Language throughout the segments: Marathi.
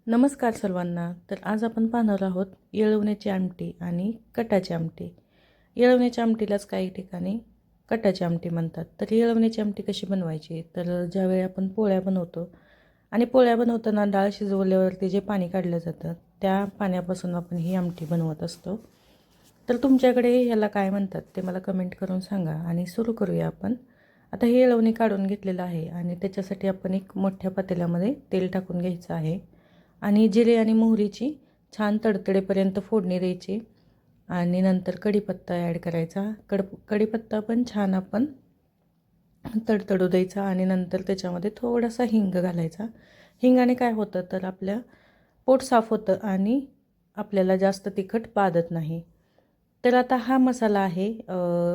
नमस्कार सर्वांना. तर आज आपण पाहणार आहोत येळवण्याची आमटी आणि कटाची आमटी. येळवण्याच्या आमटीलाच काही ठिकाणी कटाची आमटी म्हणतात. तर येळवण्याची आमटी कशी बनवायची? तर ज्यावेळी आपण पोळ्या बनवतो आणि पोळ्या बनवताना डाळ शिजवल्यावरती जे पाणी काढलं जातं, त्या पाण्यापासून आपण ही आमटी बनवत असतो. तर तुमच्याकडे ह्याला काय म्हणतात ते मला कमेंट करून सांगा आणि सुरू करूया आपण. आता हे येळवणी काढून घेतलेलं आहे आणि त्याच्यासाठी आपण एक मोठ्या पातेल्यामध्ये तेल टाकून घ्यायचं आहे आणि जिरे आणि मोहरीची छान तडतडेपर्यंत फोडणी द्यायची आणि नंतर कढीपत्ता ॲड करायचा. कढीपत्ता पण छान आपण तडतडू द्यायचा आणि नंतर त्याच्यामध्ये थोडासा हिंग घालायचा. हिंगाने काय होतं तर आपल्या पोट साफ होतं आणि आपल्याला जास्त तिखट बाधत नाही. तर आता हा मसाला आहे,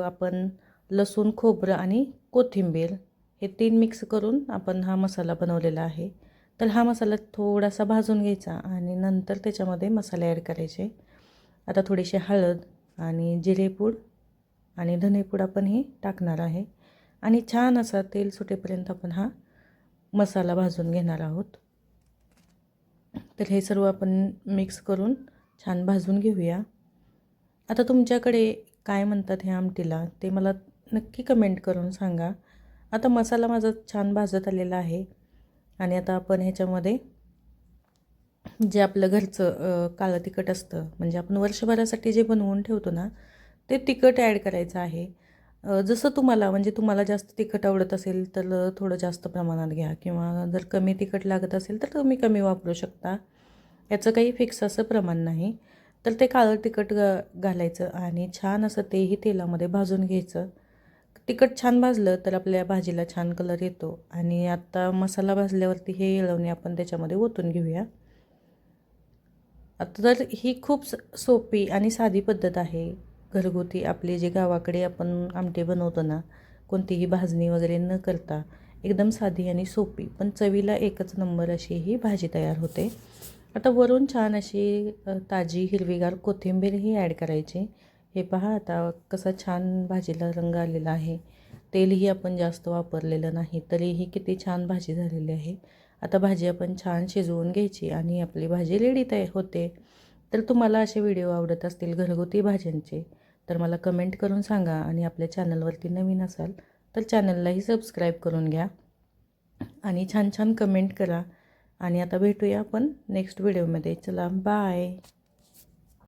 आपण लसूण, खोबरं आणि कोथिंबीर हे 3 मिक्स करून आपण हा मसाला बनवलेला आहे. तर हा मसाला थोडासा भाजून घ्यायचा आणि नंतर त्याच्यामध्ये मसाले ॲड करायचे. आता थोडीशी हळद आणि जिरेपूड आणि धनेपूड आपण हे टाकणार आहे आणि छान असा तेल सुटेपर्यंत आपण हा मसाला भाजून घेणार आहोत. तर हे सर्व आपण मिक्स करून छान भाजून घेऊया. आता तुमच्याकडे काय म्हणतात ह्या आमटीला ते मला नक्की कमेंट करून सांगा. आता मसाला माझा छान भाजत आलेला आहे आणि आता आपण ह्याच्यामध्ये जे आपलं घरचं काळं तिखट असतं, म्हणजे आपण वर्षभरासाठी जे बनवून ठेवतो ना, ते तिखट ॲड करायचं आहे. जसं तुम्हाला म्हणजे तुम्हाला जास्त तिखट आवडत असेल तर थोडं जास्त प्रमाणात घ्या किंवा जर कमी तिखट लागत असेल तर तुम्ही कमी वापरू शकता. याचं काही फिक्स असं प्रमाण नाही. तर ते काळं तिखट घालायचं आणि छान असं तेही तेलामध्ये भाजून घ्यायचं. तिखट छान भाजलं तर आपल्या भाजीला छान कलर येतो आणि आता मसाला भाजल्यावरती हे येळवणे आपण त्याच्यामध्ये ओतून घेऊया. आता तर ही खूप सोपी आणि साधी पद्धत आहे. घरगुती आपली जे गावाकडे आपण आमटी बनवतो ना, कोणतीही भाजणी वगैरे न करता एकदम साधी आणि सोपी पण चवीला एकच नंबर अशी ही भाजी तयार होते. आता वरून छान अशी ताजी हिरवीगार कोथिंबीरही ॲड करायची. हे पहा आता कसा छान भाजीला रंग आलेला आहे. तेलही आपण जास्त वापरलेलं नाही तरीही किती छान भाजी झालेली आहे. आता भाजी आपण छान शिजवून घ्यायची आणि आपली भाजी रेडी तयार होते. तर तुम्हाला असे व्हिडिओ आवडत असतील घरगुती भाज्यांचे तर मला कमेंट करून सांगा आणि आपल्या चॅनलवरती नवीन असाल तर चॅनललाही सबस्क्राईब करून घ्या आणि छान छान कमेंट करा. आणि आता भेटूया आपण नेक्स्ट व्हिडिओमध्ये. चला बाय.